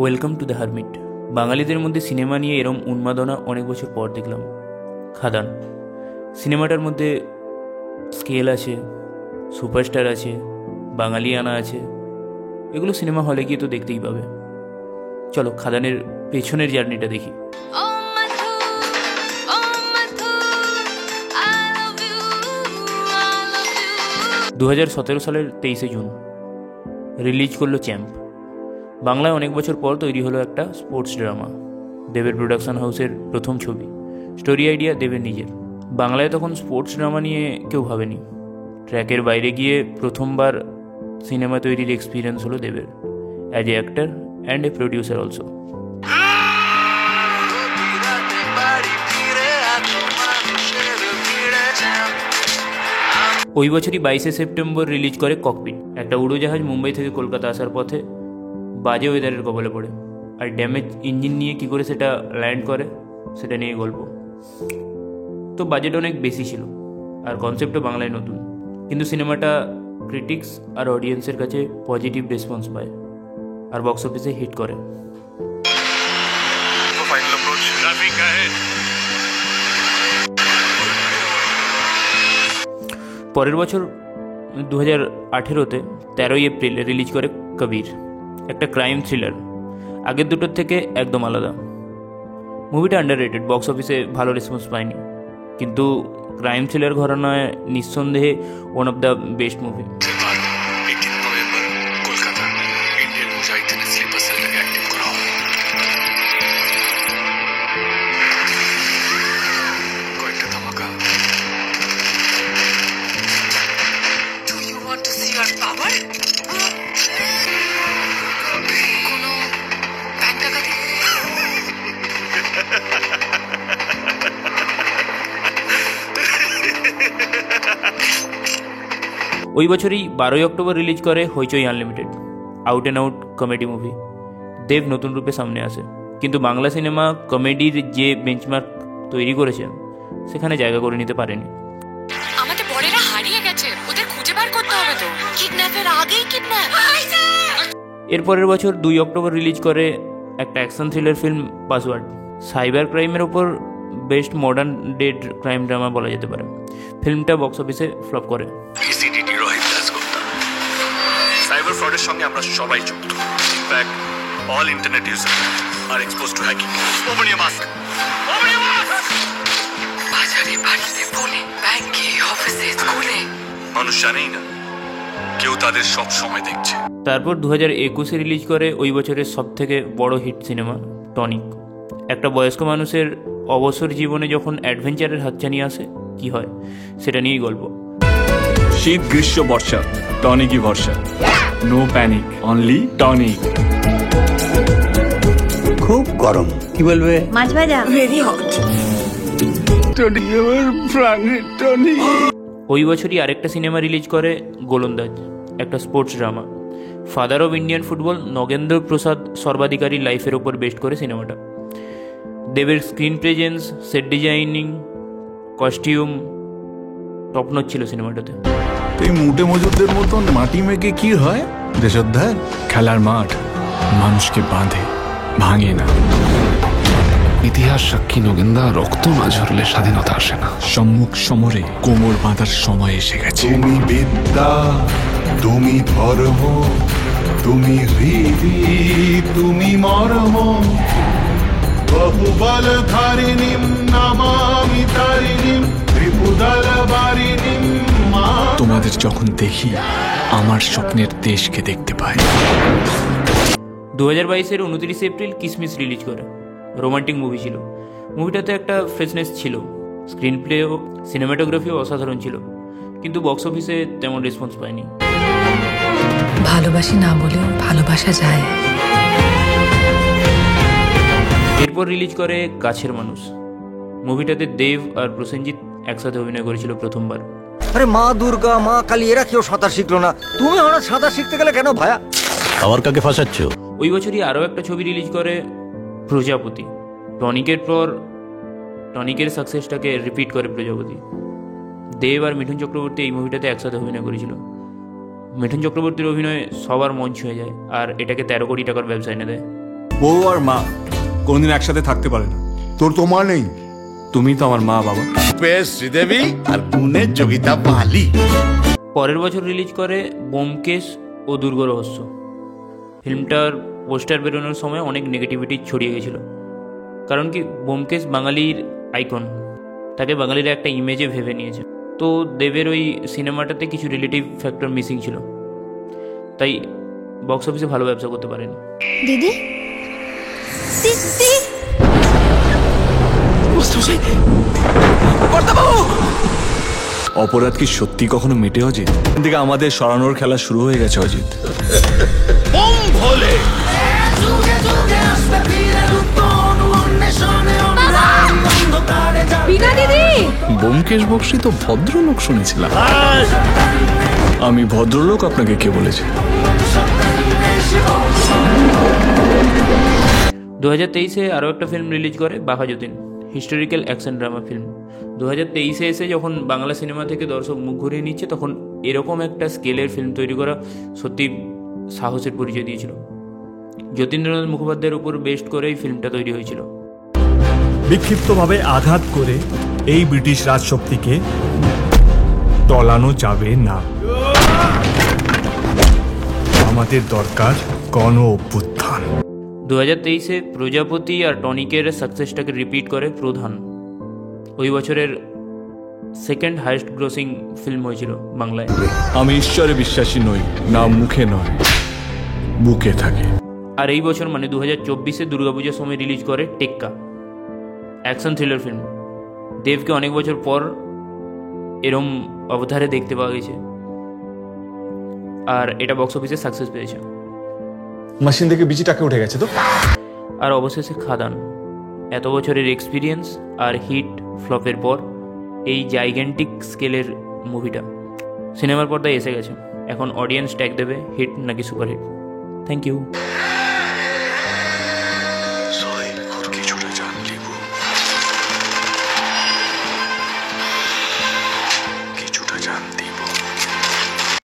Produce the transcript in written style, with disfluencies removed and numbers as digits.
Welcome to the hermit. বাঙালিদের মধ্যে cinema নিয়ে এরম উন্মাদনা অনেক বছর পর দেখলাম। খাদান সিনেমাটার মধ্যে স্কেল আছে, সুপারস্টার আছে, বাঙালিয়ানা আছে। এগুলো সিনেমা হলে গিয়ে তো দেখতেই পাবে। চলো খাদানের পেছনের জার্নিটা দেখি। 2017 সালের 23শে জুন রিলিজ করলো চ্যাম্প। বাংলায় অনেক বছর পর তৈরি হলো একটা স্পোর্টস ড্রামা। দেবের প্রোডাকশন হাউসের প্রথম ছবি, স্টোরি আইডিয়া দেবের নিজের। বাংলায় তখন স্পোর্টস ড্রামা নিয়ে কেউ ভাবেনি। ট্র্যাকের বাইরে গিয়ে প্রথমবার সিনেমা তৈরির এক্সপিরিয়েন্স হলো দেবের, as a actor and a producer also. ওই বছরই 22শে সেপ্টেম্বর রিলিজ করে ককপিট। একটা উড়োজাহাজ মুম্বাই থেকে কলকাতা আসার পথে বাজে ওয়েদারের কবলে পড়ে, আর ড্যামেজ ইঞ্জিন নিয়ে কী করে সেটা ল্যান্ড করে সেটা নিয়ে গল্প। তো বাজেট অনেক বেশি ছিল আর কনসেপ্টও বাংলায় নতুন, কিন্তু সিনেমাটা ক্রিটিক্স আর অডিয়েন্সের কাছে পজিটিভ রেসপন্স পায় আর বক্স অফিসে হিট করে। পরের বছর 2018-তে 13ই এপ্রিল রিলিজ করে কবির, একটা ক্রাইম থ্রিলার। আগের দুটোর থেকে একদম আলাদা। মুভিটা আন্ডাররেটেড, বক্স অফিসে ভালো রেসপন্স পায়নি, কিন্তু ক্রাইম থ্রিলার ঘরানায় নিঃসন্দেহে one of the best movie. ওই বছরই 12ই অক্টোবর রিলিজ করে Hoichoi unlimited, out and out comedy movie. Dev নতুন রূপে সামনে আসে, কিন্তু বাংলা সিনেমা কমেডির যে বেঞ্চমার্ক তৈরি করেছে সেখানে জায়গা করে নিতে পারেনি। আমাদের বড়েরা হারিয়ে গেছে, ওদের খুঁজে বার করতে হবে তো। কিডন্যাপের আগেই কিডন্যাপ। এরপরের বছর 2 অক্টোবর রিলিজ করে একটা action thriller film password. Cyber ক্রাইমের ওপর best modern dead crime drama বলা যেতে পারে। ফিল্মটা বক্স অফিসে ফ্লপ করে। সাইবার ফ্রডের সঙ্গে আমরা সবাই যুক্ত। In fact all internet user are exposed to hacking. Open your mask, open your mask. বাজারে, বাড়িতে, ফোনে, ব্যাংকে, অফিসে, স্কুলে মানুষ জানেই না কেউ তাদের সব সময় দেখছে। তারপর 2021-এ রিলিজ করে ওই বছরের সব থেকে বড় হিট সিনেমা টনিক। একটা বয়স্ক মানুষের অবসর জীবনে যখন অ্যাডভেঞ্চারের হাতছানি আসে কি হয় সেটা নিয়েই গল্প। শীত, গ্রীষ্ম, বর্ষা, টনিকই ভরসা। No panic, only tonic. খুব গরম, কি বলবে? মাছ ভাজা ভেরি হট। টনিক আমার প্রাণের টনিক। ওই বছরই আরেকটা সিনেমা রিলিজ করে গোলন্দাজ, একটা sports drama. Father of Indian football Nagendra Prasad Sarbadhikari লাইফের ওপর বেস্ট করে সিনেমাটা। দেবের screen presence, set designing, costume top notch ছিল সিনেমাটাতে। এই মুটে মজুরদের মতন মাটি মেকে কি হয় দেশোদ্ধার? খেলার মাঠ মানুষকে বাঁধে, ভাঙে না। ইতিহাস সাক্ষী নগেন্দা, রক্ত না ঝরলে স্বাধীনতা আসে না। সম্মুখ সমরে কোমর বাঁধার সময় এসে গেছে। তুমি বিদ্যা, তুমি ধর্ম, তুমি হৃদি, তুমি মর্ম। বহুবল ধারিণীম নমামি তারিণীম, ত্রিপুদল বারিণীম। তোমাদের যখন দেখি আমার স্বপ্নের দেশকে দেখতে পাই। 2022-এর 29 এপ্রিল কিসমিস রিলিজ করে। রোমান্টিক মুভি ছিল। মুভিটাতে একটা ফ্রেশনেস ছিল, স্ক্রিন প্লেও সিনেমাটোগ্রাফিও অসাধারণ ছিল, কিন্তু বক্স অফিসে তেমন রেসপন্স পায়নি। ভালোবাসি না বলেও ভালোবাসা যায়। এরপর রিলিজ করে গাছের মানুষ। মুভিটাতে দেব আর প্রসেনজিৎ একসাথে অভিনয় করেছিল প্রথমবার। আরে মা দুর্গা, মা কালী, এরা কেউ সাঁতার শিখলো না, তুমি হঠাৎ সাঁতার শিখতে গেলে কেন ভায়া? আবার কাকে ফাঁসাচ্ছ? ওই বছরই আরও একটা ছবি রিলিজ করে প্রজাপতি। টনিকের পর টনিকের সাকসেসটাকে রিপিট করে প্রজাপতি। দেব আর মিঠুন চক্রবর্তী এই মুভিটাতে একসাথে অভিনয় করেছিল। মিঠুন চক্রবর্তীর অভিনয় সবার মন ছুঁয়ে যায় আর এটাকে 13 কোটি টাকার ব্যবসা এনে দেয়। বউ আর মা কোনদিন একসাথে থাকতে পারে না। তোর তো মা নেই। তুমি তো আমার মা বাবা। পেশ শ্রীদেবী আর গুণের যোগিতা বালি। পরের বছর রিলিজ করে ব্যোমকেশ ও দুর্গ রহস্য। ফিল্মটার পোস্টার বেরোনোর সময় অনেক নেগেটিভিটি ছড়িয়ে গেছিল, কারণ কি ব্যোমকেশ বাঙালির আইকন, তাকে বাঙালিরা একটা ইমেজে ভেবে নিয়েছে। তো দেবের ওই সিনেমাটাতে কিছু রিলেটিভ ফ্যাক্টর মিসিং ছিল, তাই বক্স অফিসে ভালো ব্যবসা করতে পারেনি। দিদি দিদি অপরাধ কি সত্যি কখনো মেটে অজিত? দিকে আমাদের সরানোর খেলা শুরু হয়ে গেছে অজিত। ব্যোমকেশ বক্সী তো ভদ্রলোক শুনেছিলাম। আমি ভদ্রলোক আপনাকে কে বলেছে? 2023-এ আরও একটা ফিল্ম রিলিজ করে Bagha Jatin, historical action drama film. 2023-এ এসে যখন বাংলা সিনেমা থেকে দর্শক মুখ ঘুরিয়ে নিচ্ছে, তখন এরকম একটা স্কেলের ফিল্ম তৈরি করা সত্যি সাহসের পরিচয় দিয়েছিল। যতীন্দ্রনাথ মুখোপাধ্যায়ের উপর বেস্ট করে এই ফিল্মটা তৈরি হয়েছিল। বিক্ষিপ্তভাবে আঘাত করে এই ব্রিটিশ রাজশক্তিকে টলানো যাবে না। আমাদের দরকার গণ অভ্যুত্থান। 2023-এ প্রজাপতি আর টনিকের সাকসেসটাকে রিপিট করে প্রধান। ওই বছরের সেকেন্ড হাইয়েস্ট গ্রোসিং ফিল্ম হয়েছিল বাংলায়। আমি ঈশ্বরে বিশ্বাসী নই, না মুখে নয়, বুকে থাকে। আর এই বছর মানে 2024-এ দুর্গাপূজার সময় রিলিজ করে টেক্কা, অ্যাকশন থ্রিলার ফিল্ম। দেবকে অনেক বছর পর এরম অবতারে দেখতে পাওয়া গেছে, আর এটা বক্স অফিসে সাকসেস পেয়েছে। মেশিন থেকে বিচিটাকে উঠে গেছে তো। আর অবশেষে খাদান। এত বছরের এক্সপিরিয়েন্স আর হিট ফ্লপের পর এই জাইগ্যান্টিক স্কেলের মুভিটা সিনেমার পর্দায় এসে গেছে। এখন অডিয়েন্স ট্যাগ দেবে হিট নাকি সুপারহিট। Thank you.